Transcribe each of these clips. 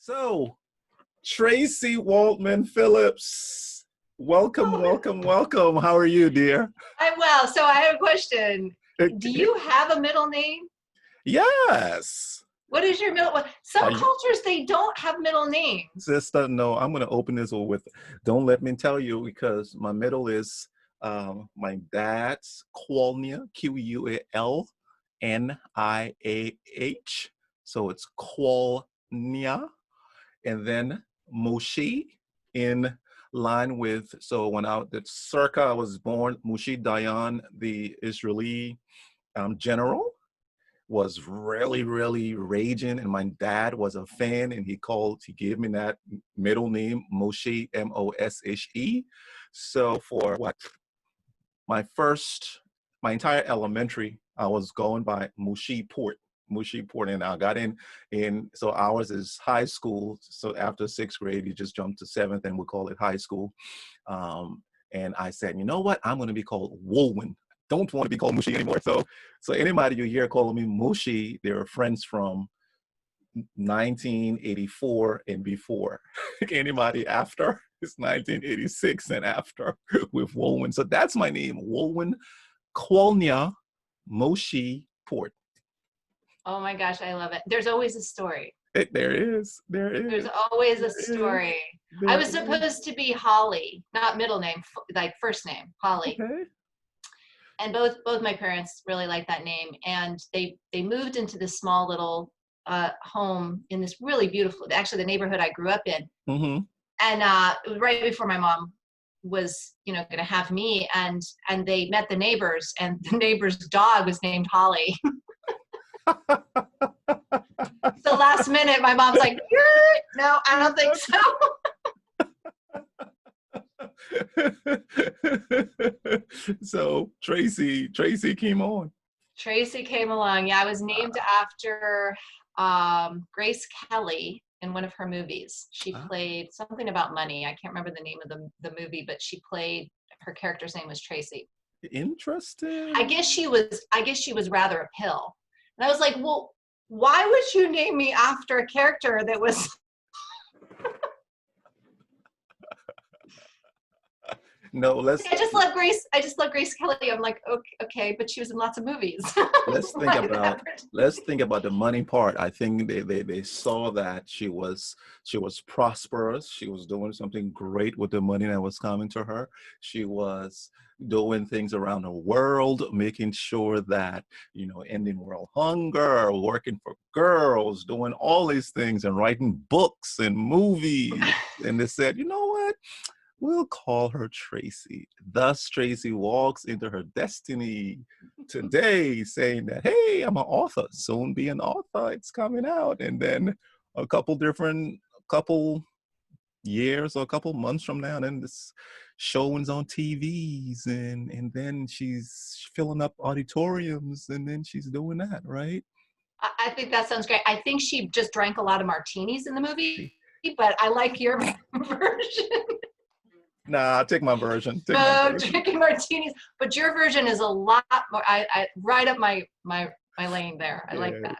So, Traci Waldman Philips, welcome, Oh, welcome, welcome. How are you, dear? I'm well. So I have a question. Do you have a middle name? Yes. What is your middle? Some Are you, cultures, they don't have middle names. sister? No, I'm going to open this with, don't let me tell you, because my middle is my dad's Qualnia, Qualniah. So it's Qualnia. And then Moshe in line with, so when I was born, Moshe Dayan, the Israeli general, was really, really raging, and my dad was a fan, and he gave me that middle name, Moshe, Moshe. So for my first, my entire elementary, I was going by Mushi Port, and I got so ours is high school. So after sixth grade, you just jump to seventh, and we call it high school. And I said, you know what? I'm going to be called Wulwyn. Don't want to be called Mushi anymore. So anybody you hear calling me Mushi, they're friends from 1984 and before. Anybody after it's 1986 and after with Wulwyn. So that's my name, Wulwyn Qualnia Moshi Port. Oh my gosh, I love it. There's always a story. There is. There's always a story. I was supposed to be Holly, not middle name, like first name, Holly. Okay. And both my parents really liked that name. And they moved into this small little home in this really beautiful, actually the neighborhood I grew up in. Mm-hmm. And it was right before my mom was, going to have me, and they met the neighbors, and the neighbor's dog was named Holly. So last minute, my mom's like, no, I don't think so. So Traci came on. Traci came along. Yeah, I was named after Grace Kelly in one of her movies. She played something about money. I can't remember the name of the movie, but her character's name was Traci. Interesting. I guess she was rather a pill. And I was like, well, why would you name me after a character that was No, I just love Grace Kelly. I'm like, okay, but she was in lots of movies. let's think about the money part. I think they saw that she was prosperous. She was doing something great with the money that was coming to her. She was doing things around the world, making sure that, ending world hunger, working for girls, doing all these things and writing books and movies. And they said, you know what? We'll call her Traci. Thus, Traci walks into her destiny today saying that, hey, I'm an author, soon be an author, it's coming out. And then a couple years or a couple months from now, then this showings on TVs, and then she's filling up auditoriums, and then she's doing that, right? I think that sounds great. I think she just drank a lot of martinis in the movie, but I like your version. Nah, I'll take my version. Drinking martinis, but your version is a lot more. I right up my lane there. I like that.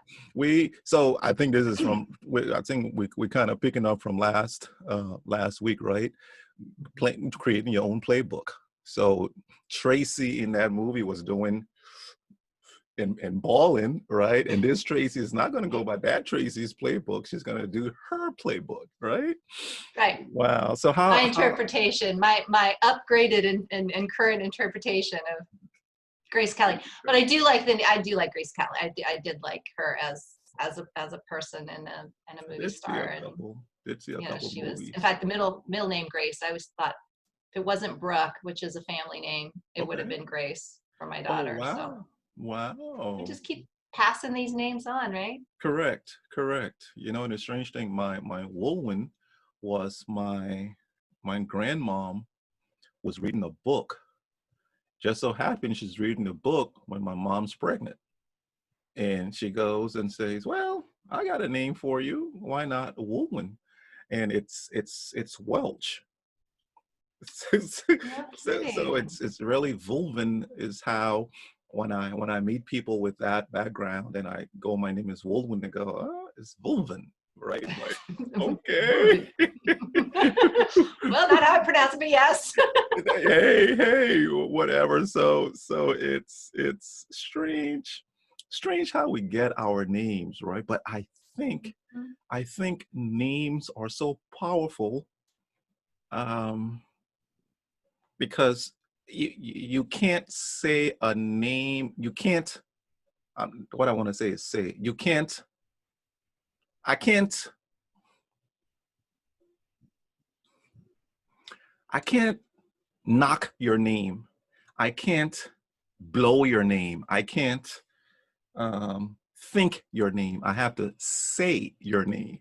So I think this is I think we kind of picking up from last week, right? Creating your own playbook. So Traci in that movie was doing and balling, right? And this Traci is not going to go by that Traci's playbook. She's going to do her playbook, right? Right. Wow. So my interpretation, my upgraded and current interpretation of Grace Kelly. But I do like Grace Kelly. I did like her as a person and a movie star. Did see a couple she movies. was. In fact, the middle name Grace. I always thought if it wasn't Brooke, which is a family name, it would have been Grace for my daughter. Oh, wow. So wow. We just keep passing these names on, right? Correct. And the strange thing, my Wulwyn was my grandmom was reading a book. Just so happened she's reading a book when my mom's pregnant. And she goes and says, well, I got a name for you. Why not Wulwyn? And it's Welsh. So it's really Wulwyn is how when I meet people with that background and I go, my name is Wulwyn, they go, oh, it's Wulwyn. right? Like, okay. Well, not how I pronounce it, but yes. Hey, whatever. So it's strange how we get our names, right? But I think names are so powerful, um, because you can't say a name. You can't. What I want to say is say you can't. I can't. I can't knock your name. I can't blow your name. I can't think your name. I have to say your name,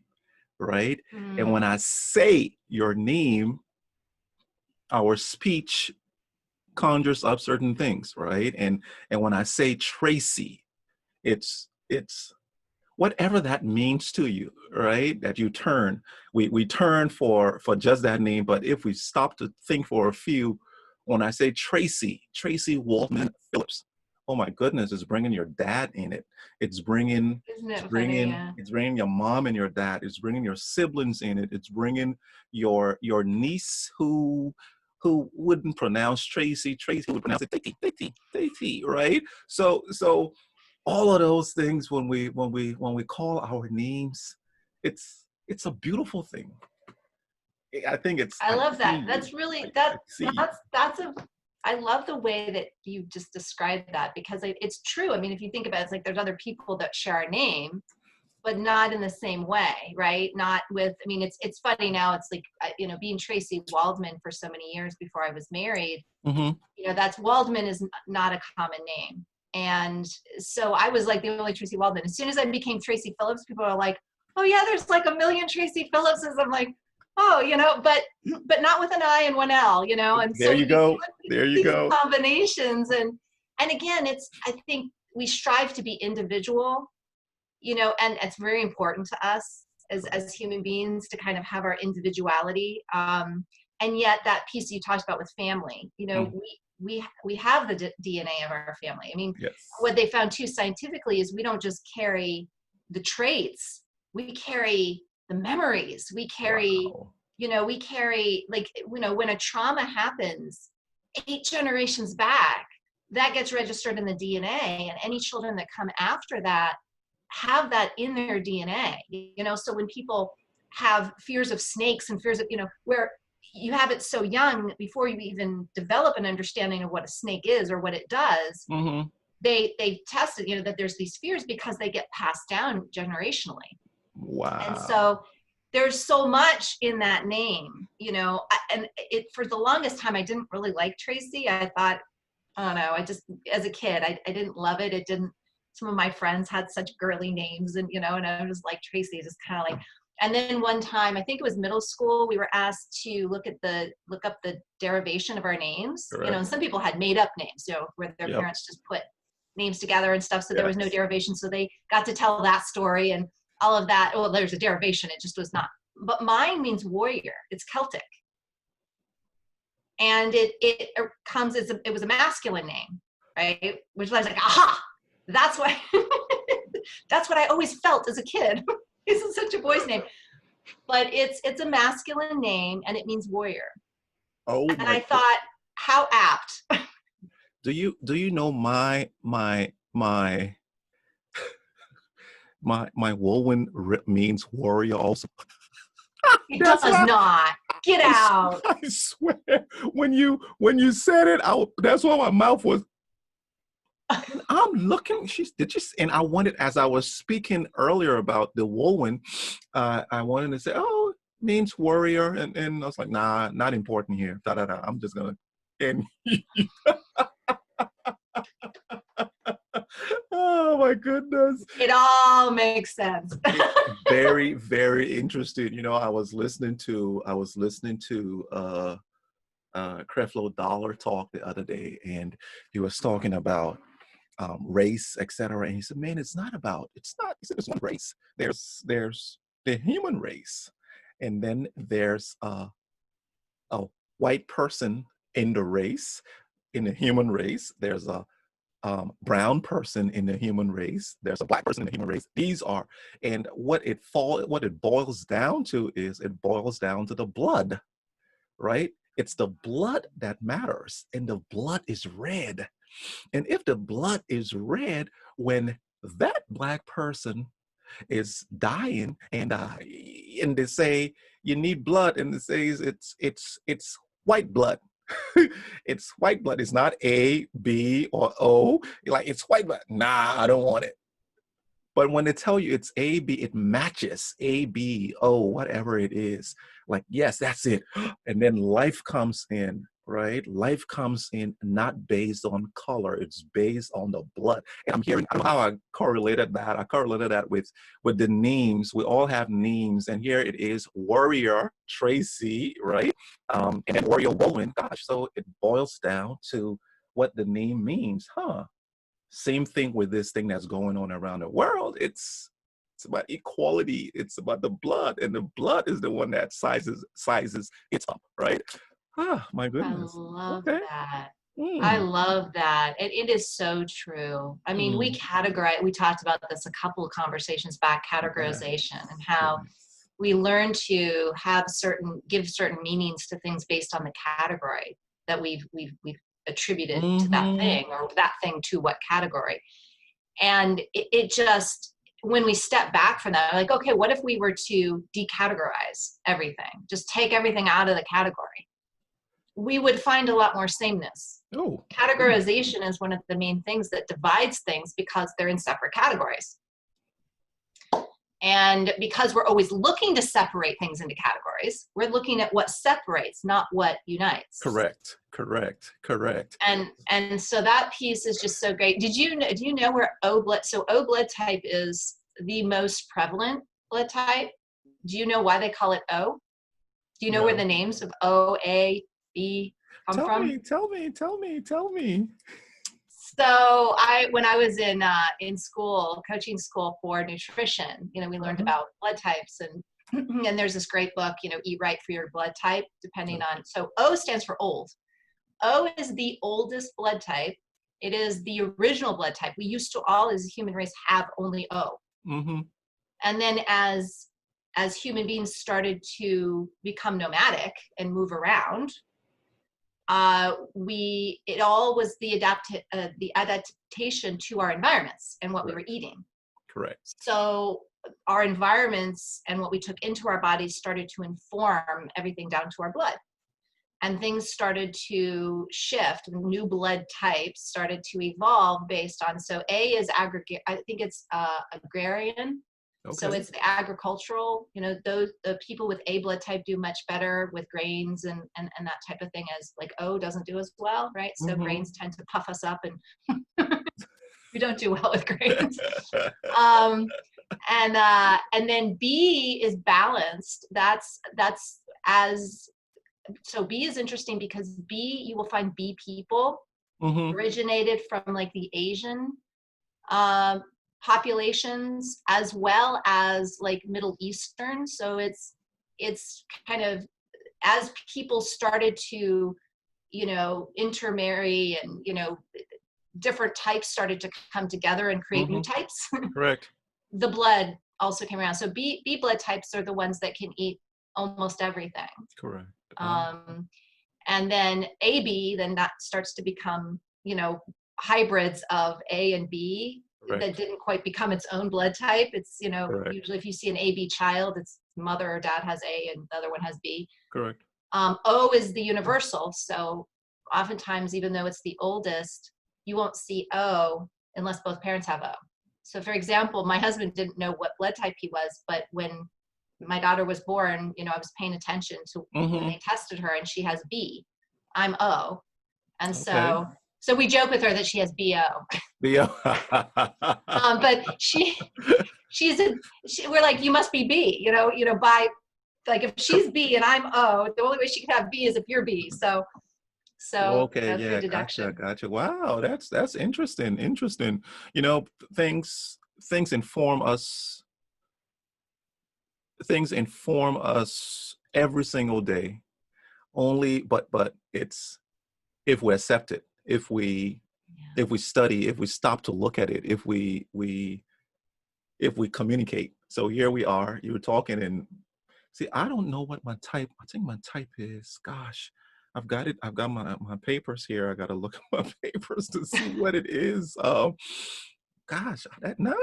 right? And when I say your name, our speech conjures up certain things, right? And when I say Traci, it's whatever that means to you, right? That you turn, we turn for just that name. But if we stop to think for a few, when I say Traci Waldman Philips, oh my goodness, it's bringing your dad in it. It's bringing, Isn't it funny? Yeah. it's bringing your mom and your dad. It's bringing your siblings in it. It's bringing your niece who wouldn't pronounce Traci would pronounce it Tati, right? So all of those things when we call our names, it's a beautiful thing. I think it's I I love see that. you. That's really I see you. that's a I love the way that you just described that, because it's true. I mean, if you think about it, it's like there's other people that share our name, but not in the same way, right? Not with, I mean, it's funny now. It's like, being Traci Waldman for so many years before I was married, Mm-hmm. that's Waldman is not a common name. And so I was like the only Traci Waldman. As soon as I became Traci Phillips, people are like, oh yeah, there's like a million Traci Phillipses. I'm like, oh, but not with an I and one L, and There so you we go. put There you these go. combinations, and again, I think we strive to be individual, and it's very important to us as human beings to kind of have our individuality. And yet that piece you talked about with family, Mm, we have the DNA of our family. I mean, yes. what they found too scientifically is we don't just carry the traits, we carry the memories, Wow. we carry, like, when a trauma happens 8 generations back, that gets registered in the DNA, and any children that come after that have that in their DNA. So when people have fears of snakes and fears of, where you have it so young before you even develop an understanding of what a snake is or what it does, Mm-hmm. they tested, that there's these fears because they get passed down generationally. And Wow. so there's so much in that name, and it, for the longest time, I didn't really like Traci. I thought, I don't know, I just, as a kid, I didn't love it. It didn't, some of my friends had such girly names, and I was like, Traci, just kind of like, and then one time, I think it was middle school, we were asked to look up the derivation of our names, and Correct. some people had made up names, where their Yep. parents just put names together and stuff. So there was no Yes. derivation. So they got to tell that story and all of that. Well, there's a derivation. It just was not. But mine means warrior. It's Celtic. And it comes as it was a masculine name, right? Which I was like, aha, that's what that's what I always felt as a kid. This is such a boy's name, but it's a masculine name and it means warrior. Oh And my I God. thought, how apt. Do you know my Wulwyn means warrior also? It That's does why not. Get out. I swear when you said it, that's why my mouth was. And I'm looking. And I wanted, as I was speaking earlier about the Wulwyn, I wanted to say, oh, it means warrior, and I was like, nah, not important here. Da da da. I'm just gonna. And oh my goodness. It all makes sense. Very, very interesting. I was listening to Creflo Dollar talk the other day, and he was talking about race, etc. And he said, "Man, it's not about. It's not. He said there's one race. There's the human race, and then there's a white person in the race, in the human race. There's a brown person in the human race. There's a black person in the human race. These are, and what it boils down to is it boils down to the blood, right? It's the blood that matters, and the blood is red. And if the blood is red, when that black person is dying, and they say you need blood, and it says it's white blood. It's white blood. It's not A, B, or O. Like, it's white blood. Nah, I don't want it. But when they tell you it's A, B, it matches A, B, O, whatever it is. Like, yes, that's it. And then life comes in, right? Life comes in not based on color. It's based on the blood. And I'm hearing, I don't know how I correlated that. I correlated that with the names. We all have names. And here it is, Warrior Traci, right? And then Warrior Wulwyn. Gosh, so it boils down to what the name means, huh? Same thing with this thing that's going on around the world. It's about equality. It's about the blood, and the blood is the one that sizes it up, right? Ah, my I goodness. love Okay. that. I Mm, love that. It is so true. I mean, we mm, categorize, we talked about this a couple of conversations back, categorization, yes. and how Yes. we learn to give certain meanings to things based on the category that we've attributed to that Mm-hmm. thing, or that thing to what category. And it just, when we step back from that, like, okay, what if we were to decategorize everything, just take everything out of the category? We would find a lot more sameness. Oh. Mm, Categorization is one of the main things that divides things because they're in separate categories. And because we're always looking to separate things into categories, we're looking at what separates, not what unites. correct. Correct. Correct. And so that piece is just so great. Do you know where O blood? So O blood type is the most prevalent blood type. Do you know why they call it O? Do you know where No. the names of O, A, B come Tell from? me. Tell me. Tell me. Tell me. So when I was in school, coaching school for nutrition, we learned Uh-huh. about blood types, and and there's this great book, Eat Right for Your Blood Type, depending on. So O stands for old. O is the oldest blood type. It is the original blood type. We used to all, as a human race, have only O. Mm-hmm. And then as human beings started to become nomadic and move around, it all was the adaptation to our environments and what we were Correct. eating. Correct. So our environments and what we took into our bodies started to inform everything down to our blood. And things started to shift. New blood types started to evolve based on, so A is aggregate, I think it's agrarian. So Okay. it's the agricultural, the people with A blood type do much better with grains and that type of thing, as like O doesn't do as well, right? So Mm-hmm. grains tend to puff us up, and we don't do well with grains. Um, and then B is balanced. As So B is interesting because B, you will find B people Mm-hmm. originated from like the Asian uh, populations, as well as like Middle Eastern. So it's kind of, as people started to intermarry, and different types started to come together and create new Mm-hmm. types. Correct. The blood also came around. So B blood types are the ones that can eat almost everything. Correct. Um, and then AB, then that starts to become, hybrids of A and B that Correct. didn't quite become its own blood type. It's, Correct. usually if you see an AB child, it's mother or dad has A and the other one has B. Correct. O is the universal. So oftentimes, even though it's the oldest, you won't see O unless both parents have O. So for example, my husband didn't know what blood type he was, but when my daughter was born, I was paying attention to when Mm-hmm. they tested her, and she has B. I'm O. And Okay. so we joke with her that she has BO. The But we're like, you must be B, by, like, if she's B and I'm O, the only way she can have B is if you're B. So okay, through yeah, gotcha, deduction. gotcha. Wow, that's interesting, interesting. You know, things inform us, things inform us every single day. Only, but it's if we accept it, if we if we study, if we stop to look at it, if we communicate. So here we are, you were talking, and see, I don't know what my type, I think my type is, gosh, I've got it. I've got my papers here. I got to look at my papers to see what it is. Gosh, now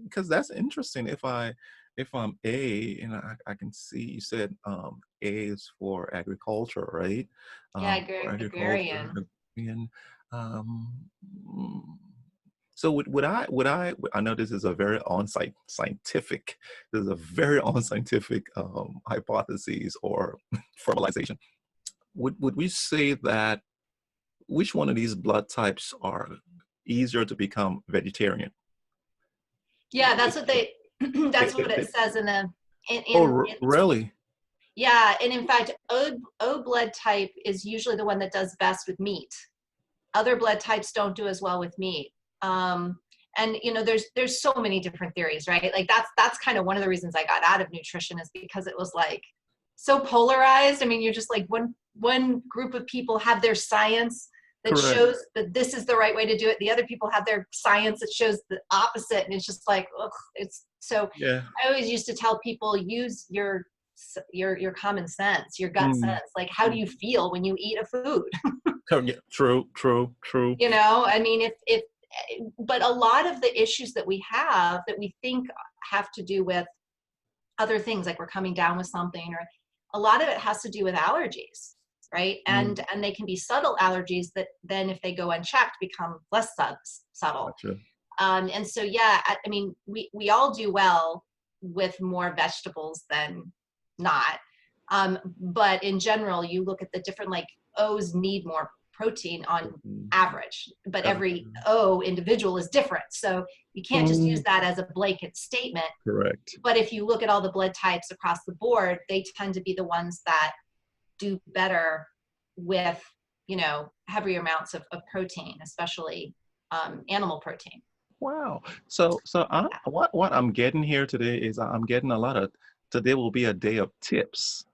because that's interesting. If I'm A, and I can see you said A is for agriculture, right? Yeah, For agriculture, agrarian. and um, mm, so would I know this is a very scientific, this is a very unscientific hypothesis or formalization. Would we say that which one of these blood types are easier to become vegetarian? Yeah, that's what they They- that's they- what it they- says in the oh, it's really? yeah, and in fact, O blood type is usually the one that does best with meat. Other blood types don't do as well with meat. And you know, there's so many different theories, right? Like that's kind of one of the reasons I got out of nutrition, is because it was like so polarized. I mean, you're just like one group of people have their science that Correct. shows that this is the right way to do it. The other people have their science that shows the opposite, and it's just like, ugh, it's so. Yeah. I always used to tell people, use your common sense, your gut Mm. sense. Like, how do you feel when you eat a food? Yeah, true, true, true. You know, I mean, if but a lot of the issues that we have that we think have to do with other things, like we're coming down with something, or a lot of it has to do with allergies, right? Mm. And they can be subtle allergies that then, if they go unchecked, become less subtle. Gotcha. And so, yeah, I mean, we all do well with more vegetables than not. But in general, you look at the different, like, O's need more protein on Mm. average, but Gotcha. every O individual is different. So you can't just use that as a blanket statement. Correct. But if you look at all the blood types across the board, they tend to be the ones that do better with, you know, heavier amounts of protein, especially animal protein. Wow. So what I'm getting here today is I'm getting a lot of, today will be a day of tips.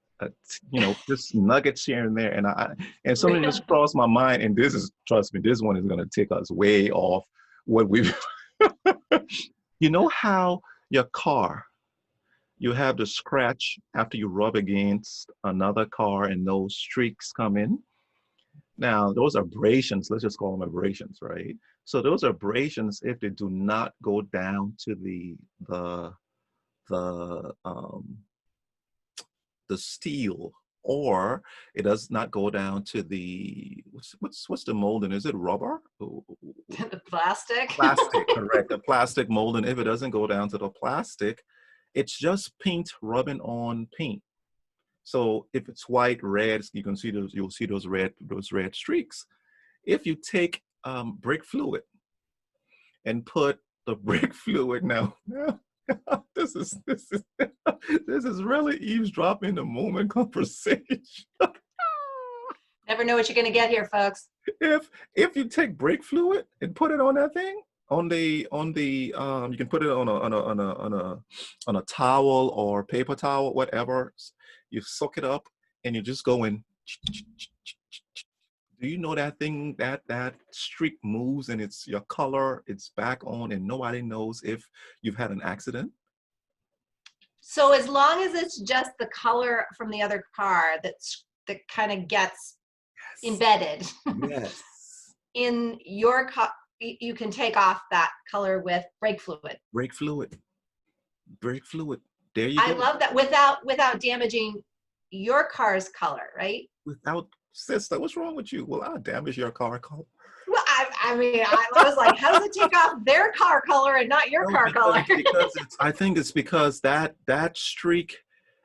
Just nuggets here and there, and something Really? just crossed my mind, and this is, trust me, this one is going to take us way off what we've. You know how your car, you have the scratch after you rub against another car and those streaks come in. Now, those abrasions, let's just call them abrasions, right? So those abrasions, if they do not go down to the um, the steel, or it does not go down to the what's the molding? Is it rubber? The plastic. Plastic, correct. The plastic molding. If it doesn't go down to the plastic, it's just paint rubbing on paint. So if it's white, red, you can see those. You'll see those red streaks. If you take brake fluid and put the brake fluid now. This is this is really eavesdropping the moment conversation. Never know what you're going to get here, folks. If you take brake fluid and put it on that thing, on the you can put it on a towel or paper towel, whatever. You suck it up and you just go in. Do you know that thing, that streak moves, and it's your color, it's back on, and nobody knows if you've had an accident? So as long as it's just the color from the other car that kind of gets embedded Yes. in your car, you can take off that color with brake fluid. Brake fluid. Brake fluid. There you I go. love that, without damaging your car's color, right? Without, sister, what's wrong with you? Well, I'll damage your car color. Well, I mean, I was like, how does it take off their car color and not your car color? I think it's because that streak,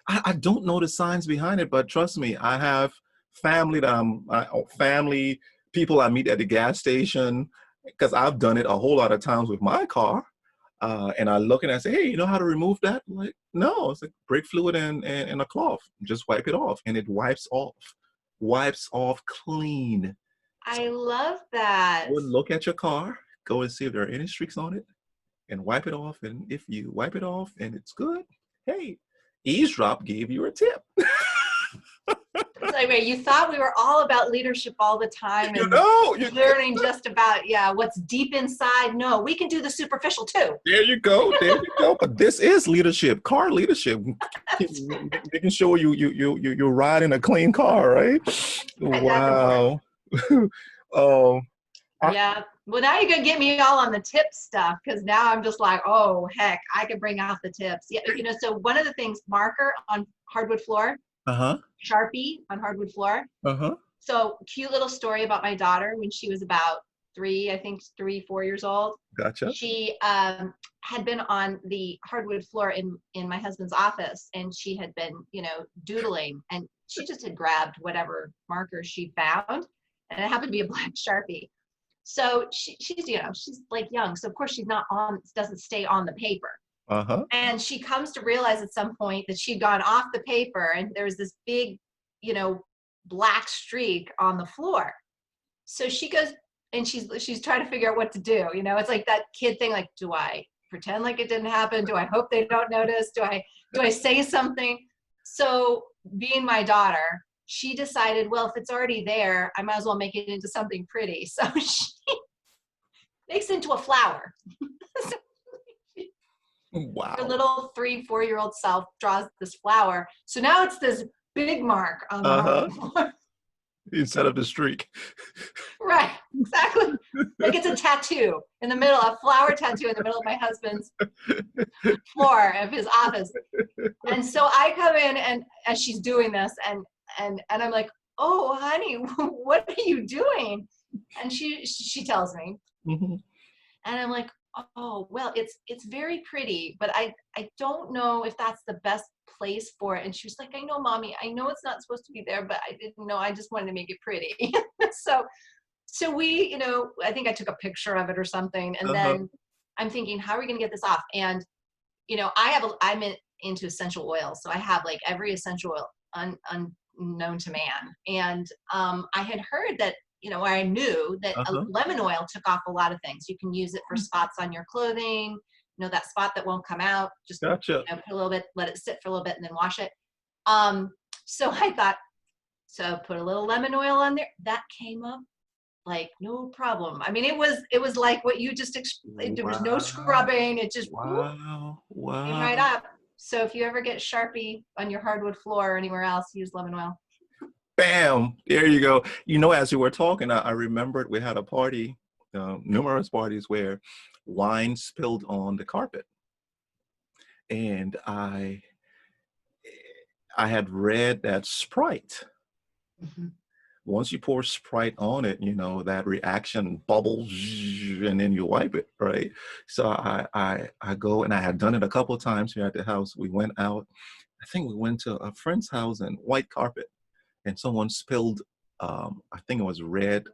I don't know the science behind it, but trust me, I have family family people I meet at the gas station, because I've done it a whole lot of times with my car. And I look and I say, hey, you know how to remove that? I'm like, no, it's like brake fluid and a cloth. Just wipe it off, and it wipes off clean. I love that. Go and look at your car, go and see if there are any streaks on it, and wipe it off. And if you wipe it off and it's good, hey, Eavesdrop gave you a tip. It's like, wait, you thought we were all about leadership all the time You and know, learning just about, yeah, what's deep inside. No, we can do the superficial too. there you go. There you go. But this is leadership, car leadership. Making sure you're riding a clean car, right? That's important. Wow. um, I, Yeah. Well, now you're going to get me all on the tip stuff because now I'm just like, oh, heck, I can bring out the tips. Yeah. So one of the things, marker on hardwood floor, uh-huh. Sharpie on hardwood floor. Uh-huh. So cute little story about my daughter when she was about 4 years old. Gotcha. She had been on the hardwood floor in my husband's office, and she had been, doodling, and she just had grabbed whatever marker she found, and it happened to be a black Sharpie. So she's she's like young, so of course she's not on, doesn't stay on the paper. Uh-huh. And she comes to realize at some point that she'd gone off the paper, and there was this big, black streak on the floor. So she goes and she's trying to figure out what to do. It's like that kid thing, like, do I pretend like it didn't happen? Do I hope they don't notice? Do I say something? So being my daughter, she decided, well, if it's already there, I might as well make it into something pretty. So she makes it into a flower. Wow. Her little 3-4-year-old self draws this flower. So now it's this big mark on the hardwood floor. Instead of the streak. Right, exactly. Like it's a tattoo in the middle, a flower tattoo in the middle of my husband's floor of his office. And so I come in, and as she's doing this, and I'm like, oh, honey, what are you doing? And she tells me. Mm-hmm. And I'm like, oh, well, it's very pretty, but I don't know if that's the best place for it. And she was like, I know, mommy, I know it's not supposed to be there, but I didn't know, I just wanted to make it pretty. so we, I think I took a picture of it or something, and then I'm thinking, how are we going to get this off? And I'm into essential oils, so I have like every essential oil unknown to man. And I had heard that, I knew that lemon oil took off a lot of things. You can use it for spots on your clothing, that spot that won't come out. Just Gotcha. put a little bit, let it sit for a little bit, and then wash it. So I thought, so put a little lemon oil on there. That came up like no problem. I mean, it was like what you just explained. There was no scrubbing. It just wow. came right up. So if you ever get Sharpie on your hardwood floor or anywhere else, use lemon oil. Bam! There you go. As you were talking, I remembered we had a party, numerous parties where wine spilled on the carpet, and I had read that Sprite. Mm-hmm. Once you pour Sprite on it, that reaction bubbles, and then you wipe it, right? So I go, and I had done it a couple of times here at the house. We went out. I think we went to a friend's house, and white carpet. And someone spilled, I think it was red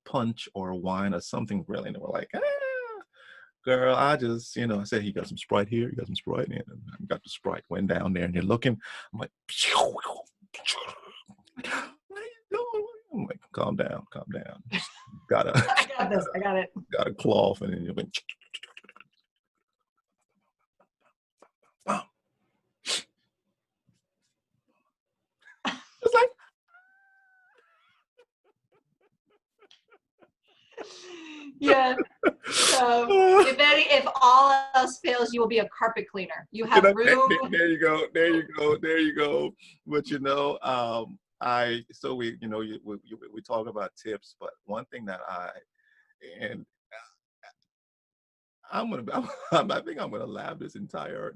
punch or wine or something really. And they were like, girl, I just, I said, he got some Sprite here, he got some Sprite, and I got the Sprite, went down there, and you're looking, I'm like, what are you doing? I'm like, calm down. I got this, I got it. Got a cloth, and then you went, it's like, yeah. So if all else fails, you will be a carpet cleaner. You have room. There you go. But we talk about tips, but one thing that I think I'm gonna laugh this entire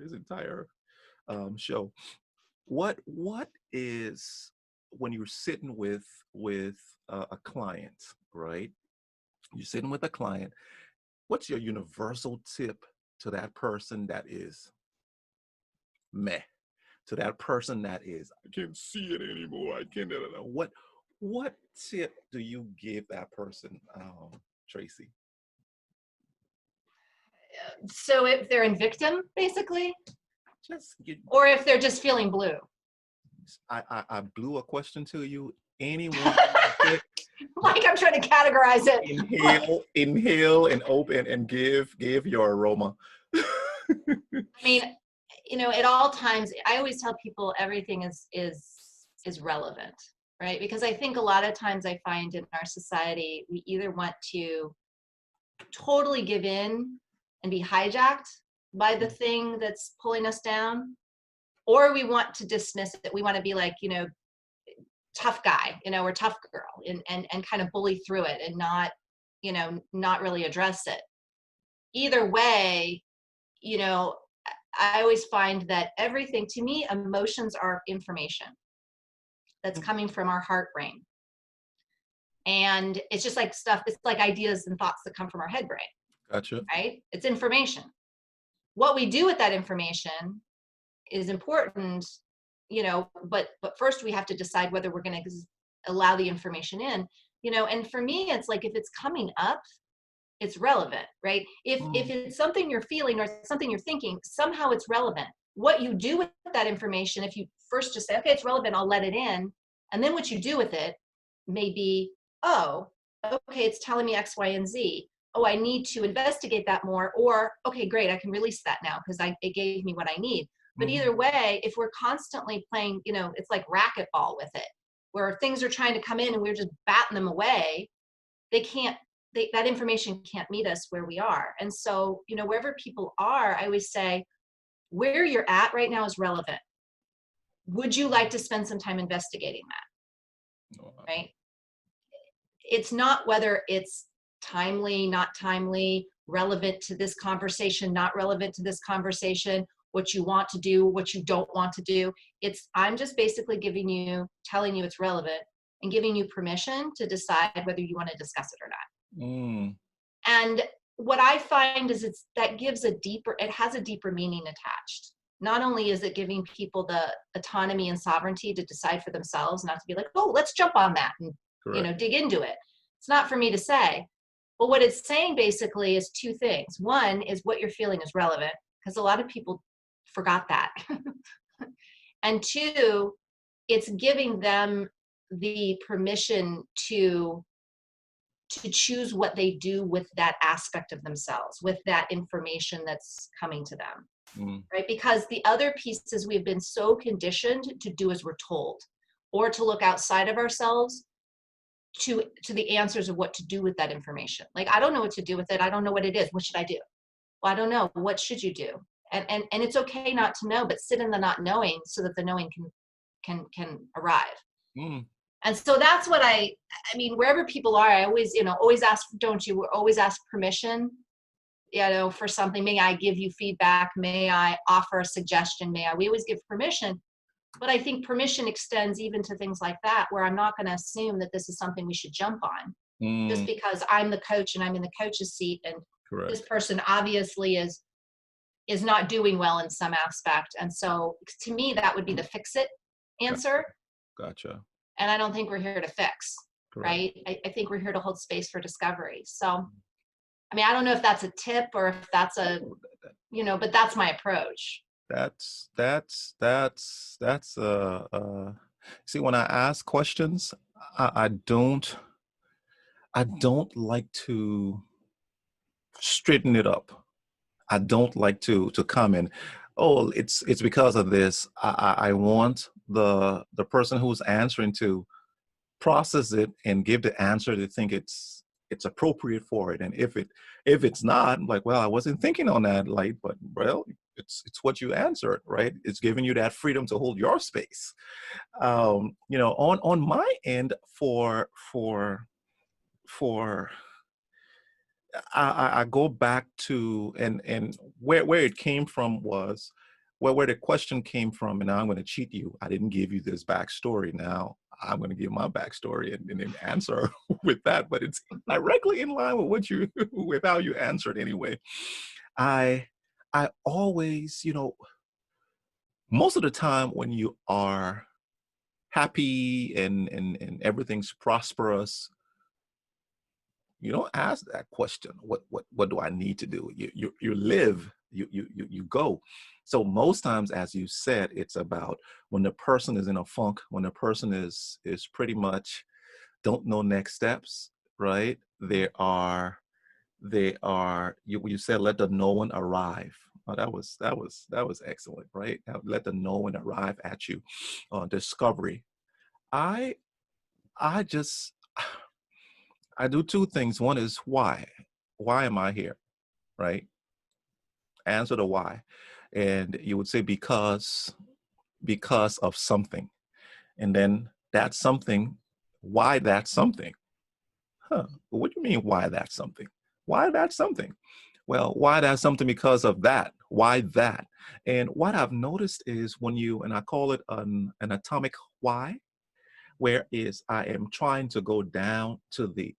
show. What is, when you're sitting with a client, right? You're sitting with a client. What's your universal tip to that person that is meh? To that person that is, I can't see it anymore. I can't. What tip do you give that person, Traci? So if they're in victim, basically, or if they're just feeling blue. I blew a question to you. Anyone? Like I'm trying to categorize it. Inhale and open and give your aroma. I mean, at all times, I always tell people everything is is relevant, right? Because I think a lot of times I find in our society, we either want to totally give in and be hijacked by the thing that's pulling us down, or we want to dismiss it. We want to be like, tough guy, or tough girl, and kind of bully through it and not really address it. Either way, I always find that everything, to me, emotions are information that's coming from our heart brain. And it's just like stuff, it's like ideas and thoughts that come from our head brain. Gotcha. Right? It's information. What we do with that information is important, but first we have to decide whether we're going to allow the information in, and for me, it's like, if it's coming up, it's relevant, right? If it's something you're feeling or something you're thinking, somehow it's relevant. What you do with that information, if you first just say, okay, it's relevant, I'll let it in. And then what you do with it may be, oh, okay, it's telling me X, Y, and Z. Oh, I need to investigate that more. Or, okay, great, I can release that now because it gave me what I need. But either way, if we're constantly playing, it's like racquetball with it, where things are trying to come in and we're just batting them away, that information can't meet us where we are. And so, wherever people are, I always say, where you're at right now is relevant. Would you like to spend some time investigating that? Right? It's not whether it's timely, not timely, relevant to this conversation, not relevant to this conversation, what you want to do, what you don't want to do. I'm just basically telling you it's relevant and giving you permission to decide whether you want to discuss it or not. And what I find is it has a deeper meaning attached. Not only is it giving people the autonomy and sovereignty to decide for themselves, not to be like, oh, let's jump on that and dig into it. It's not for me to say. But what it's saying basically is two things. One is what you're feeling is relevant, because a lot of people forgot that. And two, it's giving them the permission to choose what they do with that aspect of themselves, with that information that's coming to them, right? Because the other pieces, we've been so conditioned to do as we're told, or to look outside of ourselves to the answers of what to do with that information. Like, I don't know what to do with it. I don't know what it is. What should I do? Well, I don't know. What should you do? And it's okay not to know, but sit in the not knowing so that the knowing can arrive. And so that's what I mean, wherever people are, I always, always ask, always ask permission, for something. May I give you feedback? May I offer a suggestion? We always give permission. But I think permission extends even to things like that, where I'm not going to assume that this is something we should jump on just because I'm the coach and I'm in the coach's seat. And this person obviously is not doing well in some aspect. And so to me, that would be the fix it answer. Gotcha. And I don't think we're here to fix, right? I think we're here to hold space for discovery. So, I mean, I don't know if that's a tip or if that's but that's my approach. See, when I ask questions, I don't like to straighten it up. I don't like to comment, oh, it's because of this. I want the person who's answering to process it and give the answer they think it's appropriate for it. And if it's not, I'm like, well, I wasn't thinking on that light, but well, it's what you answered, right? It's giving you that freedom to hold your space. On my end, for I go back to and where it came from was where the question came from, and now I'm going to cheat you. I didn't give you this backstory. Now I'm going to give my backstory and then answer with that, but it's directly in line with with how you answered anyway. I always, most of the time when you are happy and everything's prosperous, you don't ask that question. What do I need to do? You live, you go. So most times, as you said, it's about when the person is in a funk, when the person is pretty much don't know next steps, right? You said let the knowing arrive. Oh, that was excellent, right? Let the knowing arrive at you. Discovery. I I just I do two things. One is why. Why am I here? Right? Answer the why. And you would say because of something. And then that something, why that something? Huh. What do you mean why that something? Why that something? Well, why that something because of that? Why that? And what I've noticed is when you, and I call it an atomic why, where is I am trying to go down to the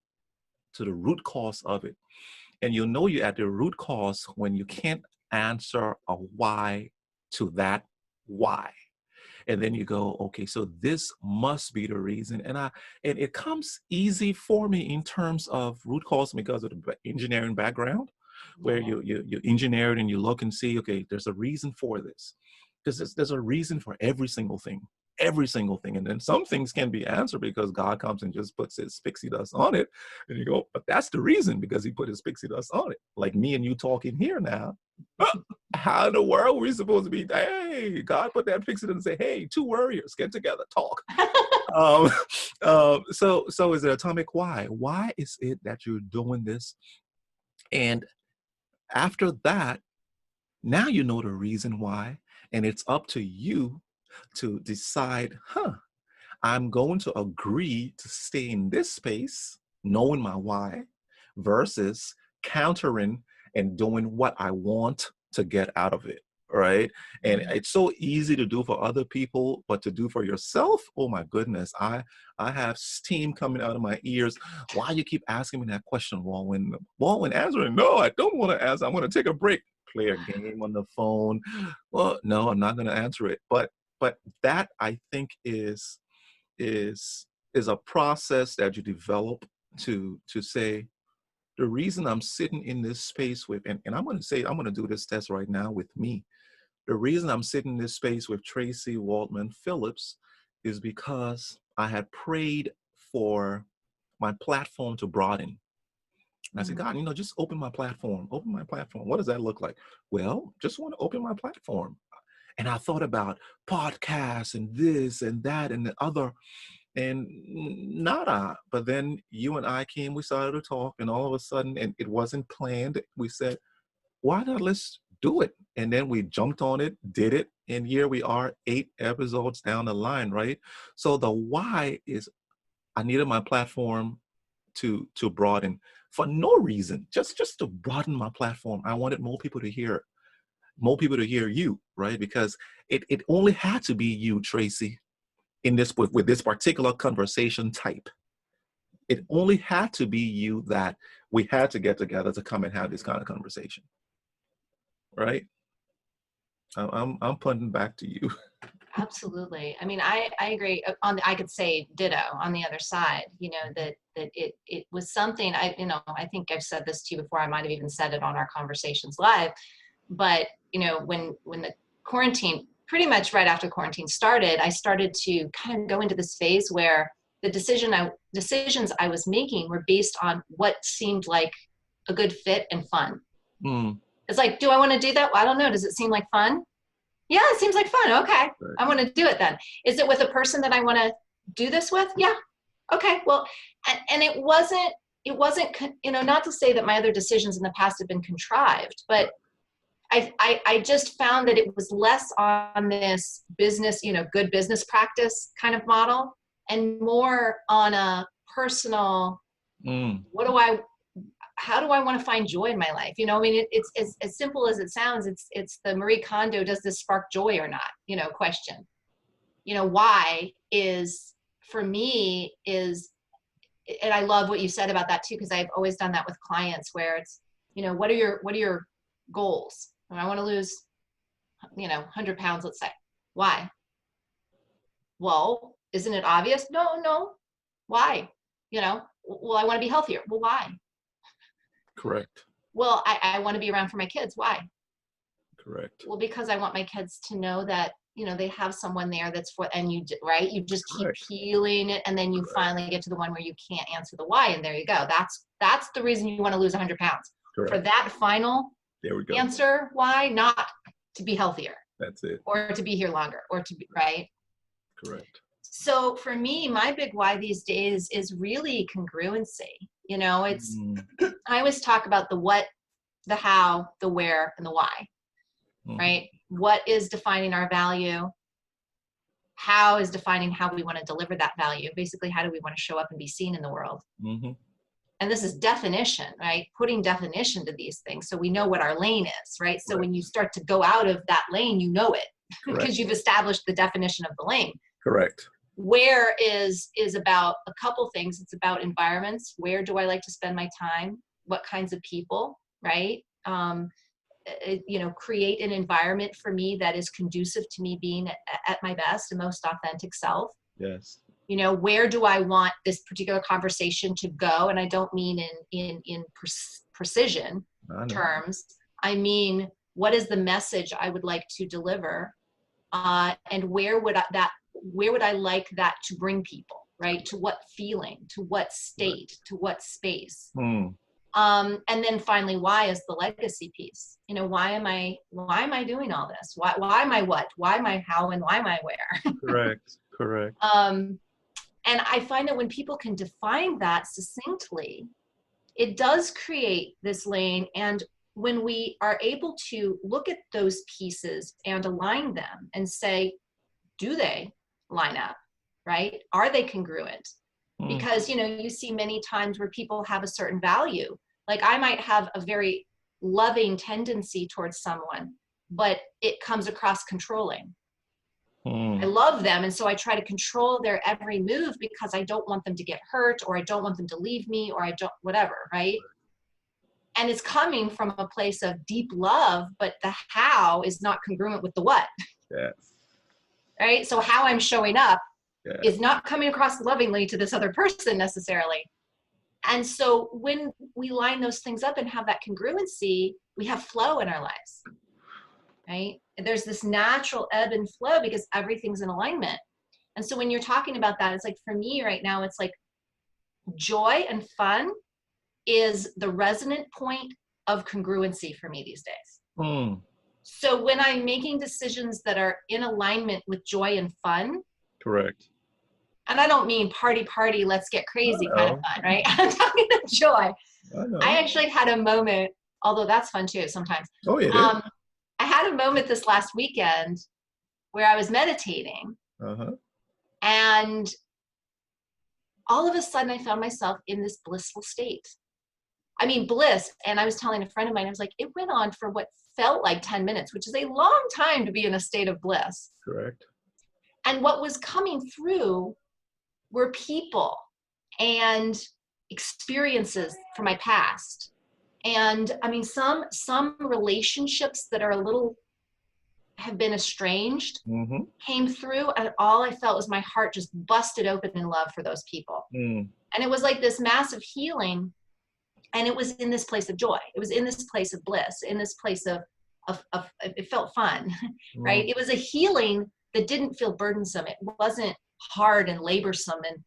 root cause of it. And you'll know you're at the root cause when you can't answer a why to that why. And then you go, okay, so this must be the reason. And it comes easy for me in terms of root cause because of the engineering background, where Yeah. you engineer it and you look and see, okay, there's a reason for this. Because there's a reason for every single thing. Every single thing. And then some things can be answered because God comes and just puts his pixie dust on it. And you go, but that's the reason because he put his pixie dust on it. Like me and you talking here now. How in the world are we supposed to be? Hey, God put that pixie dust and say, hey, two warriors get together, talk. um, so is it atomic why? Why is it that you're doing this? And after that, now you know the reason why, and it's up to you to decide, I'm going to agree to stay in this space, knowing my why, versus countering and doing what I want to get out of it. Right. And it's so easy to do for other people, but to do for yourself, oh my goodness, I have steam coming out of my ears. Why you keep asking me that question, Wulwyn? Wulwyn, answering, no, I don't want to answer. I'm going to take a break, play a game on the phone. Well, no, I'm not going to answer it. But that I think is a process that you develop to say the reason I'm sitting in this space with, and I'm going to say I'm going to do this test right now with me. The reason I'm sitting in this space with Traci Waldman Philips is because I had prayed for my platform to broaden. And I said, God, just open my platform. Open my platform. What does that look like? Well, just want to open my platform. And I thought about podcasts and this and that and the other, and nada. But then you and I came, we started to talk, and all of a sudden, and it wasn't planned, we said, why not let's do it? And then we jumped on it, did it, and here we are 8 episodes down the line, right? So the why is I needed my platform to broaden for no reason, just to broaden my platform. I wanted more people to hear, more people to hear you, right? Because it only had to be you, Traci, in this with this particular conversation type. It only had to be you that we had to get together to come and have this kind of conversation, right? I'm putting back to you. Absolutely. I mean, I agree. I could say ditto on the other side. That it was something. I think I've said this to you before. I might have even said it on our conversations live. But when the quarantine, pretty much right after quarantine started, I started to kind of go into this phase where the decisions I was making were based on what seemed like a good fit and fun. Mm, It's like, do I want to do that? Well, I don't know. Does it seem like fun? Yeah, it seems like fun. Okay, right. I want to do it then. Is it with a person that I want to do this with? Yeah. Okay. Well, and it wasn't, not to say that my other decisions in the past have been contrived, but I just found that it was less on this business, good business practice kind of model, and more on a personal, Mm, how do I want to find joy in my life? I mean, it's as simple as it sounds. It's the Marie Kondo, does this spark joy or not? Question. Why is, for me, and I love what you said about that too, because I've always done that with clients where it's, what are your goals? I want to lose, 100 pounds, let's say. Why? Well, isn't it obvious? No. Why? Well, I want to be healthier. Well, why? correct. Well, I want to be around for my kids. Why? Correct. Well, because I want my kids to know that, they have someone there that's for, and right? You just keep Correct. peeling it, and then you Correct. finally get to the one where you can't answer the why, and there you go. That's the reason you want to lose 100 pounds. For Correct. that final There we go. answer, why? Not to be healthier That's it. or to be here longer or to be, right? Correct. So for me, my big why these days is really congruency. You know, it's, I always talk about the what, the how, the where, and the why, right? What is defining our value? How is defining how we want to deliver that value? Basically, how do we want to show up and be seen in the world? And this is definition, right? Putting definition to these things so we know what our lane is, right? So when you start to go out of that lane, you know it because you've established the definition of the lane. Correct. Where is about a couple things. It's about environments. Where do I like to spend my time? What kinds of people, right? You know, create an environment for me that is conducive to me being at my best and most authentic self. Yes. You know, where do I want this particular conversation to go? And I don't mean in precision terms. I mean, what is the message I would like to deliver? And where would I like that to bring people, right? To what feeling, to what state, to what space? And then finally, why is the legacy piece? You know, why am I doing all this? Why am I what? Why am I how? And why am I where? Correct. And I find that when people can define that succinctly, it does create this lane. And when we are able to look at those pieces and align them and say, do they line up, right? Are they congruent? Because, you know, you see many times where people have a certain value. Like I might have a very loving tendency towards someone, but it comes across controlling. I love them, and so I try to control their every move because I don't want them to get hurt, or I don't want them to leave me, or I don't, whatever, right? And it's coming from a place of deep love, but the how is not congruent with the what. Yes. Right? So how I'm showing up is not coming across lovingly to this other person necessarily. And so when we line those things up and have that congruency, we have flow in our lives, right? There's this natural ebb and flow because everything's in alignment. And so when you're talking about that, it's like, for me right now, it's like joy and fun is the resonant point of congruency for me these days. So when I'm making decisions that are in alignment with joy and fun. Correct. And I don't mean party, let's get crazy kind of fun, right? I'm talking about joy. I actually had a moment, although that's fun too sometimes. Oh, yeah. I had a moment this last weekend where I was meditating. And all of a sudden I found myself in this blissful state. I mean, bliss. And I was telling a friend of mine, I was like, it went on for what felt like 10 minutes, which is a long time to be in a state of bliss. Correct. And what was coming through were people and experiences from my past. And I mean, some relationships that are a little, have been estranged, came through, and all I felt was my heart just busted open in love for those people. And it was like this massive healing. And it was in this place of joy. It was in this place of bliss, in this place of it felt fun, right? It was a healing that didn't feel burdensome. It wasn't hard and laborsome. And,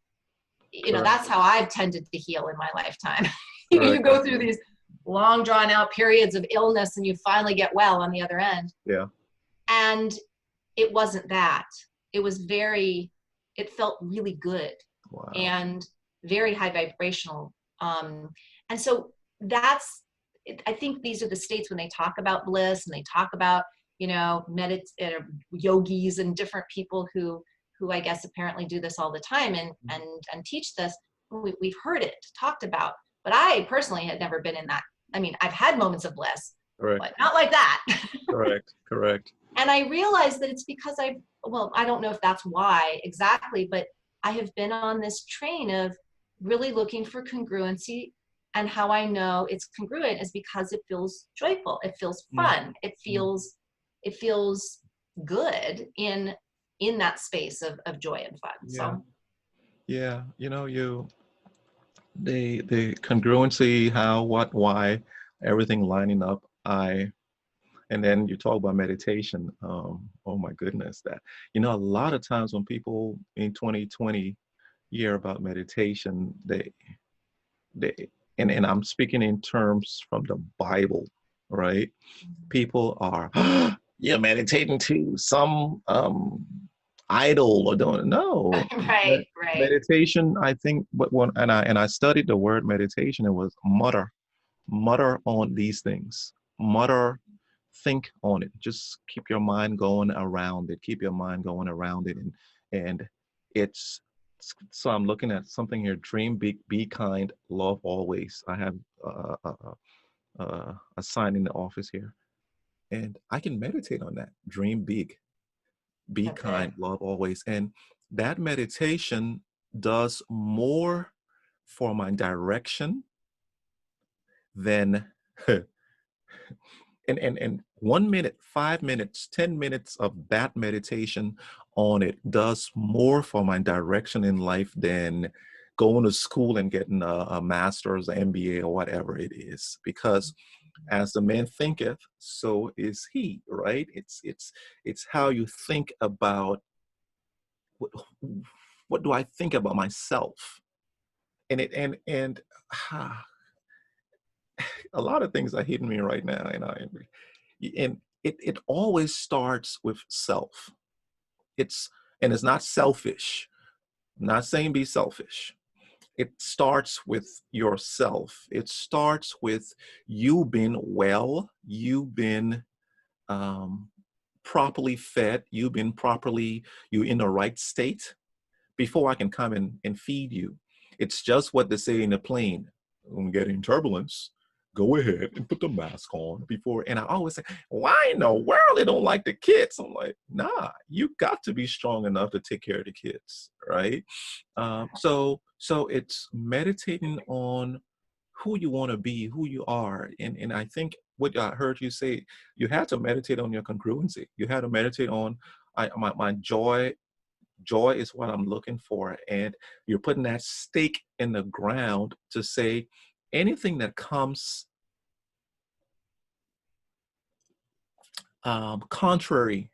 you know, that's how I've tended to heal in my lifetime. You go through these long drawn out periods of illness and you finally get well on the other end. Yeah. And it wasn't that. It was it felt really good. Wow. And very high vibrational. And so I think these are the states when they talk about bliss and they talk about, you know, yogis and different people who I guess apparently do this all the time and teach this. We've heard it talked about, but I personally had never been in that. I mean, I've had moments of bliss, but not like that. Correct. And I realized that it's because I don't know if that's why exactly, but I have been on this train of really looking for congruency. And how I know it's congruent is because it feels joyful. It feels fun. It feels good in that space of joy and fun. Yeah. So yeah, you know, the congruency, how, what, why, everything lining up. And then you talk about meditation. Oh my goodness, that, you know, a lot of times when people in 2020 hear about meditation, they and I'm speaking in terms from the Bible, right? People are, you're meditating too. Some idle or don't know. Right, right. Meditation, I think, but when and I studied the word meditation, it was mutter on these things, mutter, think on it. Just keep your mind going around it. Keep your mind going around it, and it's so I'm looking at something here. Dream big, be kind, love always. I have a sign in the office here, and I can meditate on that. Dream big, be That's it. kind, love always. And that meditation does more for my direction than and 1 minute, 5 minutes, 10 minutes of that meditation on it does more for my direction in life than going to school and getting a master's, an MBA, or whatever it is. Because as the man thinketh, so is he, right? It's how you think about what, what do I think about myself? And it and a lot of things are hitting me right now, and it always starts with self. It's and it's not selfish. I'm not saying be selfish. It starts with yourself. It starts with you being well, you been um, properly fed, you've been properly, you in the right state before I can come and feed you. It's just what they say in the plane. When getting turbulence, go ahead and put the mask on before. And I always say, why in the world they don't like the kids? I'm like, nah, you got to be strong enough to take care of the kids, right? So it's meditating on who you want to be, who you are. And I think what I heard you say, you had to meditate on your congruency. You had to meditate on my joy is what I'm looking for. And you're putting that stake in the ground to say anything that comes contrary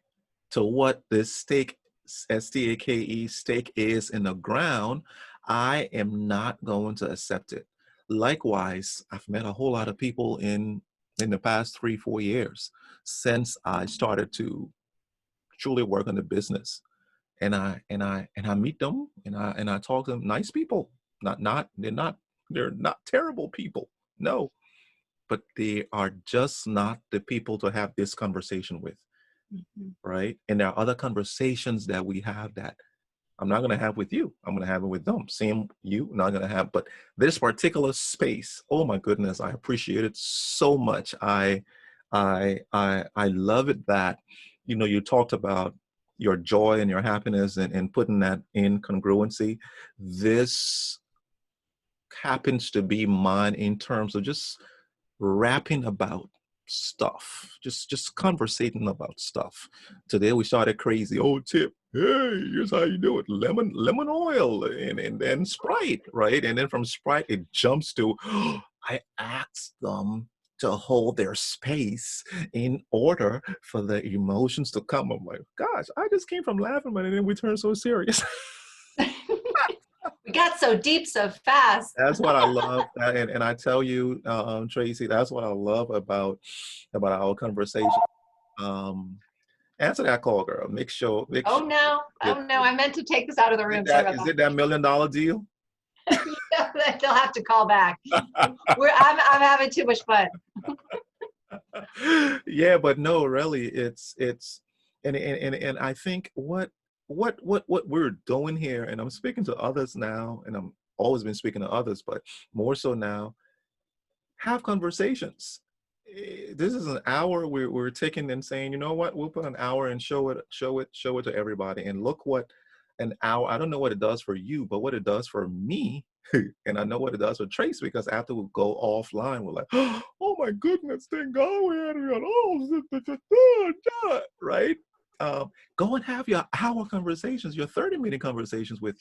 to what this stake, stake, stake is in the ground, I am not going to accept it. Likewise, I've met a whole lot of people in the past 3-4 years since I started to truly work on the business. And I meet them and I talk to them. Nice people, they're not terrible people. No, but they are just not the people to have this conversation with, right? And there are other conversations that we have that I'm not going to have with you. I'm going to have it with them. Same you, not going to have. But this particular space, oh my goodness, I appreciate it so much. I love it that, you talked about your joy and your happiness and putting that in congruency. This happens to be mine in terms of just rapping about stuff, just conversating about stuff. Today we started crazy. Oh, tip. Hey, here's how you do it. Lemon oil and then Sprite, right? And then from Sprite it jumps to I asked them to hold their space in order for the emotions to come. I'm like, gosh, I just came from laughing, but then we turned so serious. We got so deep so fast. That's what I love, and I tell you, Tracy, that's what I love about our conversation. Um, Answer that call, girl. Make Oh sure no, that, oh no, I meant to take this out of the room. Sorry about is it that $1 million deal? that. They'll have to call back. I'm having too much fun. Yeah, but no, really, it's and I think what we're doing here, and I'm speaking to others now, and I'm always been speaking to others, but more so now, have conversations. This is an hour we're taking and saying, you know what, we'll put an hour and show it to everybody. And look what an hour, I don't know what it does for you, but what it does for me, and I know what it does for Trace, because after we go offline, we're like, oh my goodness, thank God we had it. Oh, right? Go and have your hour conversations, your 30-minute conversations with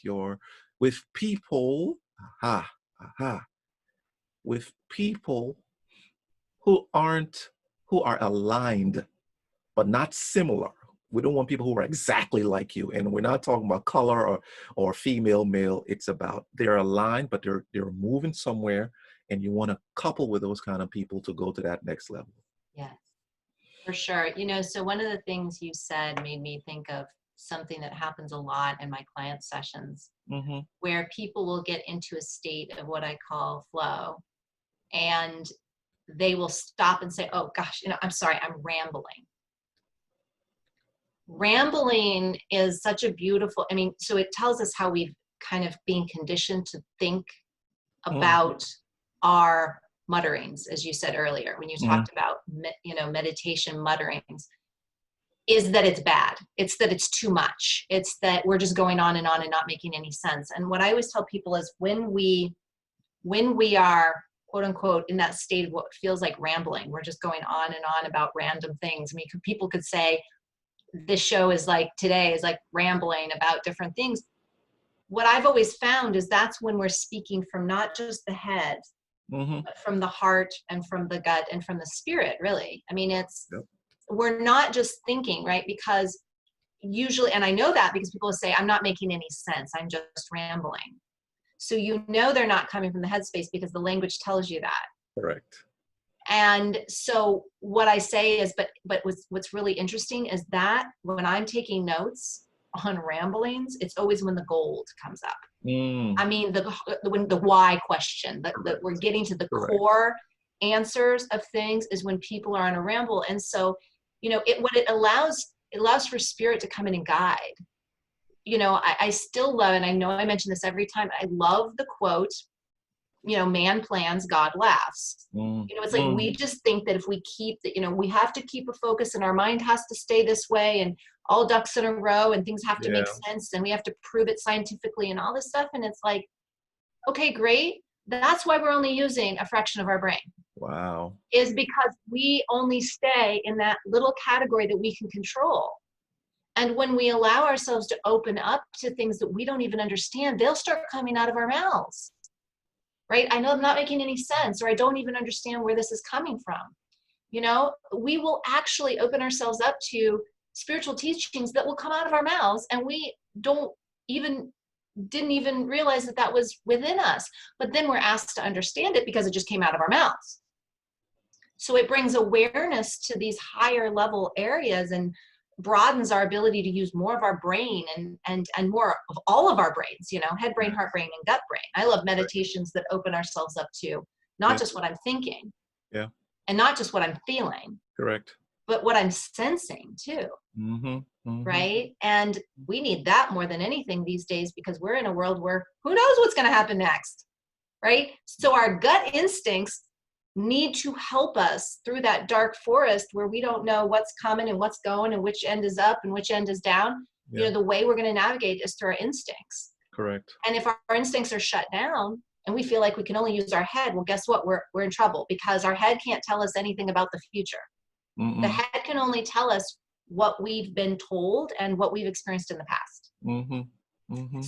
people. Aha, aha, with people who are aligned but not similar. We don't want people who are exactly like you, and we're not talking about color or female, male. It's about they're aligned, but they're moving somewhere, and you want to couple with those kind of people to go to that next level. Yes, for sure. So one of the things you said made me think of something that happens a lot in my client sessions, Mm-hmm. where people will get into a state of what I call flow, and they will stop and say, oh gosh, I'm sorry, I'm rambling. Rambling is such a beautiful, so it tells us how we've kind of been conditioned to think about our mutterings, as you said earlier, when you talked about, meditation mutterings, is that it's bad. It's that it's too much. It's that we're just going on and not making any sense. And what I always tell people is when we are, quote unquote, in that state of what feels like rambling, we're just going on and on about random things. People could say, this show is like, today is like rambling about different things. What I've always found is that's when we're speaking from not just the head, but from the heart and from the gut and from the spirit, really. We're not just thinking, right? Because usually, and I know that because people will say, I'm not making any sense, I'm just rambling. So they're not coming from the headspace because the language tells you that. Correct. And so what I say is, but what's really interesting is that when I'm taking notes on ramblings, it's always when the gold comes up. When the why question, that we're getting to the core answers of things, is when people are on a ramble. And so, it allows for spirit to come in and guide. I still love, and I know I mention this every time, I love the quote, man plans, God laughs. It's like we just think that if we keep we have to keep a focus, and our mind has to stay this way, and all ducks in a row, and things have to make sense, and we have to prove it scientifically and all this stuff. And it's like, okay, great. That's why we're only using a fraction of our brain. Wow. Is because we only stay in that little category that we can control. And when we allow ourselves to open up to things that we don't even understand, they'll start coming out of our mouths. Right? I know I'm not making any sense, or I don't even understand where this is coming from. We will actually open ourselves up to spiritual teachings that will come out of our mouths, and we didn't even realize that was within us. But then we're asked to understand it because it just came out of our mouths. So it brings awareness to these higher level areas and broadens our ability to use more of our brain and more of all of our brains, head brain, heart brain, and gut brain. I love meditations that open ourselves up to not just what I'm thinking, and not just what I'm feeling, correct, but what I'm sensing too. Right? And we need that more than anything these days, because we're in a world where who knows what's going to happen next, right? So our gut instincts need to help us through that dark forest where we don't know what's coming and what's going and which end is up and which end is down. The way we're going to navigate is through our instincts. Correct. And if our instincts are shut down and we feel like we can only use our head, well, guess what? We're in trouble, because our head can't tell us anything about the future. The head can only tell us what we've been told and what we've experienced in the past.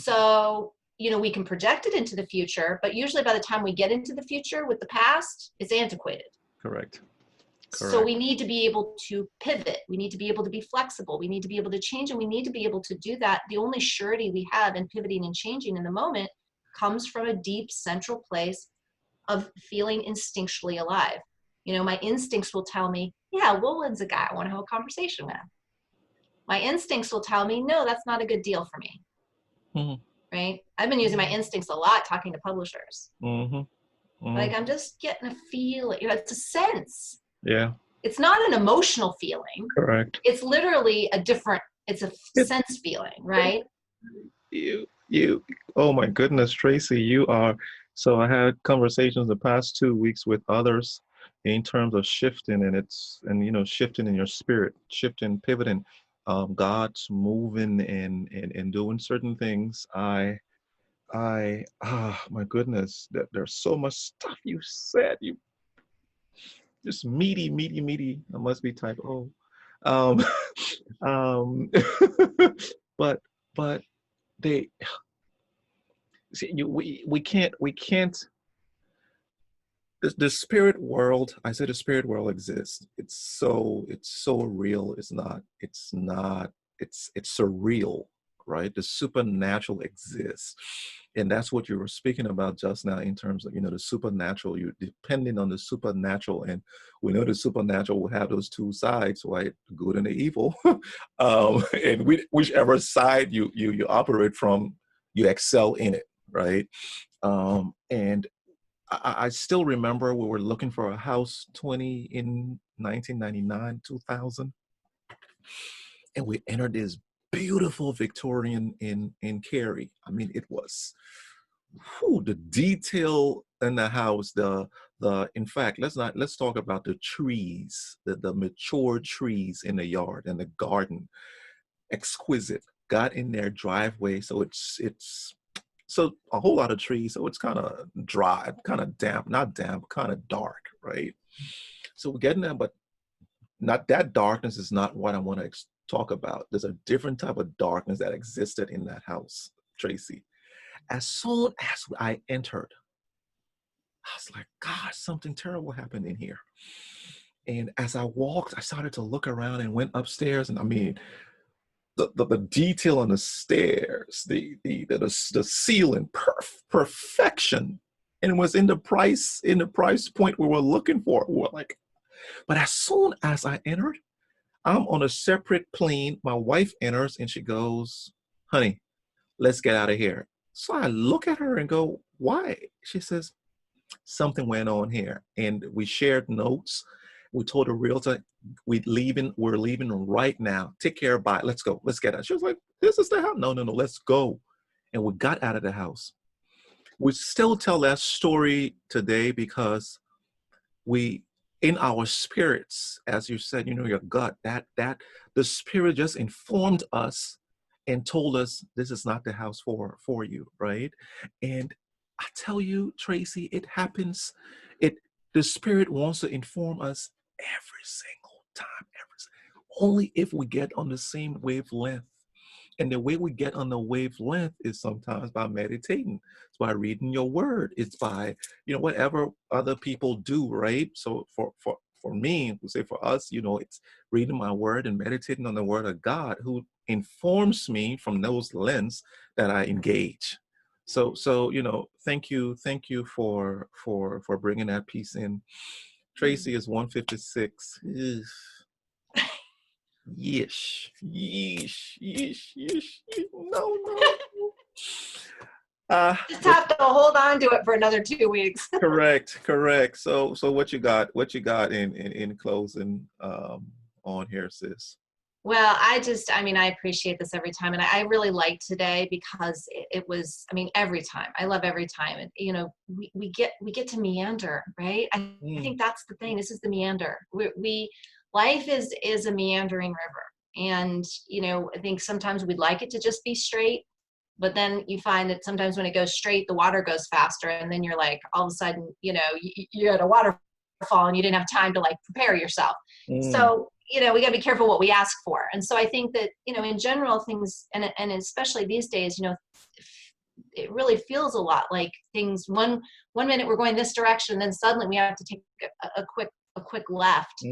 So we can project it into the future, but usually by the time we get into the future with the past, it's antiquated. Correct. So we need to be able to pivot. We need to be able to be flexible. We need to be able to change, and we need to be able to do that. The only surety we have in pivoting and changing in the moment comes from a deep central place of feeling instinctually alive. My instincts will tell me, yeah, Wulwyn's a guy I want to have a conversation with. My instincts will tell me, no, that's not a good deal for me. Right? I've been using my instincts a lot talking to publishers. Like, I'm just getting a feeling, it's a sense. Yeah. It's not an emotional feeling. Correct. It's literally it's a sense feeling, right? Oh my goodness, Traci, you are. So I had conversations the past 2 weeks with others in terms of shifting, and shifting in your spirit, shifting, pivoting, God's moving and doing certain things. My goodness, there's so much stuff you said. You just meaty. I must be type O. Um, but they see we can't the spirit world. I said the spirit world exists. It's so real. It's surreal, right? The supernatural exists. And that's what you were speaking about just now in terms of, the supernatural. You're depending on the supernatural. And we know the supernatural will have those two sides, right? The good and the evil. And whichever side you operate from, you excel in it, right? And I still remember we were looking for a house in 1999, 2000, and we entered this beautiful Victorian in Cary. I mean, it was the detail in the house. In fact, let's talk about the trees, the mature trees in the yard and the garden. Exquisite. Got in their driveway, so it's so a whole lot of trees, so it's kind of dry, kind of damp, not damp, kind of dark, right? So we're getting there, but not that darkness is not what I want to talk about. There's a different type of darkness that existed in that house, Traci. As soon as I entered, I was like, God, something terrible happened in here. And as I walked, I started to look around and went upstairs, and I mean, the detail on the stairs, the ceiling, perfection, and it was in the price point we were looking for. We were like, but as soon as I entered, I'm on a separate plane. My wife enters and she goes, "Honey, let's get out of here." So I look at her and go, "Why?" She says, "Something went on here." And we shared notes. We told the realtor, we're leaving right now. Take care, bye. Let's go. Let's get out. She was like, "This is the house." No, let's go. And we got out of the house. We still tell that story today because we, in our spirits, as you said, your gut, that the spirit just informed us and told us this is not the house for you, right? And I tell you, Traci, it happens. The spirit wants to inform us every single time, only if we get on the same wavelength. And the way we get on the wavelength is sometimes by meditating. It's by reading your word. It's by, whatever other people do, right? So for me, we say for us, it's reading my word and meditating on the word of God, who informs me from those lens that I engage. So thank you for bringing that piece in. Traci is 156. Ugh. Yeesh. No. Just have to hold on to it for another 2 weeks. Correct. So what you got in closing on here, sis? Well, I appreciate this every time. And I really liked today because it was, every time. I love every time. And, we get to meander, right? I think that's the thing. This is the meander. Life is a meandering river. And, I think sometimes we'd like it to just be straight, but then you find that sometimes when it goes straight, the water goes faster. And then you're like, all of a sudden, you're at a waterfall and you didn't have time to prepare yourself. So, we got to be careful what we ask for. And so I think that, in general things, and especially these days, it really feels a lot like things, one minute we're going this direction, and then suddenly we have to take a quick left.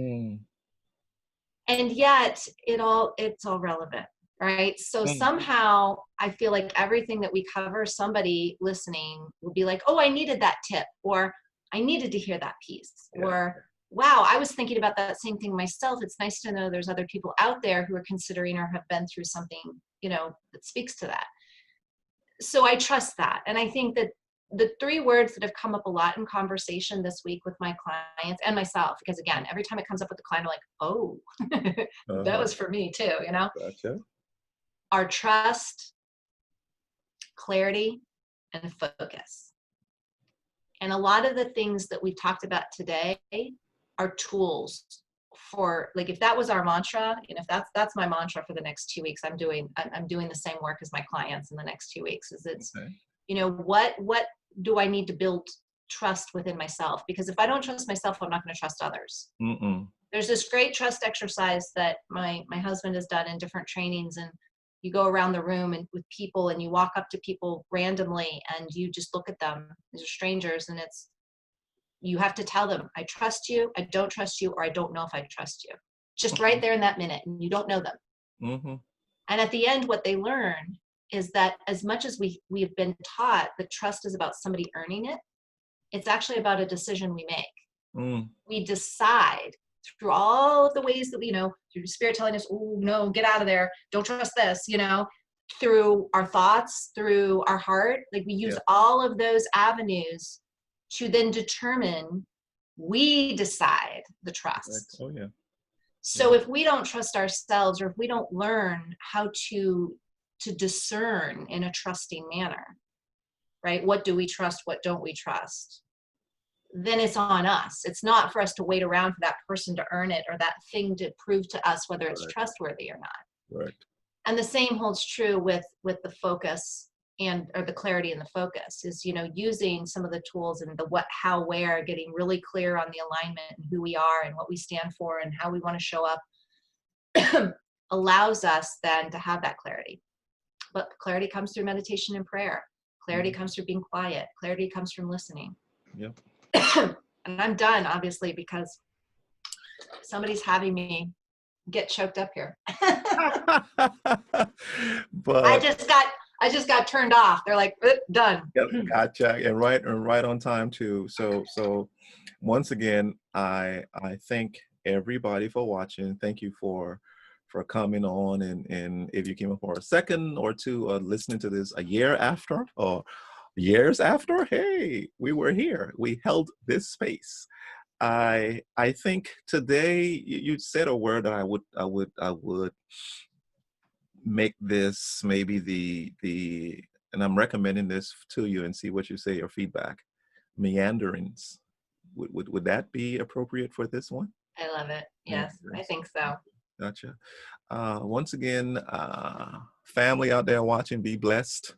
And yet it's all relevant, right? So somehow I feel like everything that we cover, somebody listening will be like, "Oh, I needed that tip," or "I needed to hear that piece," or "Wow, I was thinking about that same thing myself. It's nice to know there's other people out there who are considering or have been through something, that speaks to that." So I trust that. And I think that the 3 words that have come up a lot in conversation this week with my clients and myself, because again, every time it comes up with the client, I'm like, "Oh, that was for me too," Gotcha. Are trust, clarity, and focus. And a lot of the things that we've talked about today are tools for, if that was our mantra, if that's my mantra for the next 2 weeks, I'm doing the same work as my clients in the next 2 weeks, is it's, what do I need to build trust within myself? Because if I don't trust myself, I'm not going to trust others. There's this great trust exercise that my husband has done in different trainings, and you go around the room and with people, and you walk up to people randomly and you just look at them. These are strangers, and you have to tell them, "I trust you, I don't trust you, or I don't know if I trust you." Just right there in that minute, and you don't know them. And at the end, what they learn is that as much as we've been taught that trust is about somebody earning it, it's actually about a decision we make. We decide through all of the ways that we, through spirit telling us, oh no, get out of there, don't trust this, through our thoughts, through our heart, like we use all of those avenues to then determine, we decide the trust. Oh yeah. So if we don't trust ourselves, or if we don't learn how to discern in a trusting manner, right? What do we trust? What don't we trust? Then it's on us. It's not for us to wait around for that person to earn it or that thing to prove to us whether it's trustworthy or not. Right. And the same holds true with the focus or the clarity and the focus is, using some of the tools and the what, how, where, getting really clear on the alignment and who we are and what we stand for and how we want to show up allows us then to have that clarity. But clarity comes through meditation and prayer. Clarity comes through being quiet. Clarity comes from listening. Yep. And I'm done, obviously, because somebody's having me get choked up here. But I just got turned off. They're like, done. Yep, gotcha. And right on time too. So once again, I thank everybody for watching. Thank you for coming on, and if you came up for a second or two listening to this a year after or years after, hey, we were here. We held this space. I think today you said a word that I would make this maybe the and I'm recommending this to you and see what you say, your feedback. Meanderings. Would that be appropriate for this one? I love it. Yes, I think so. Gotcha. Once again, family out there watching, be blessed.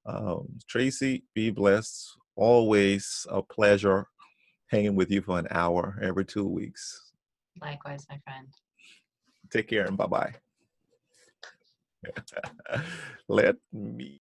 Traci, be blessed. Always a pleasure hanging with you for an hour every 2 weeks. Likewise, my friend. Take care and bye-bye. Let me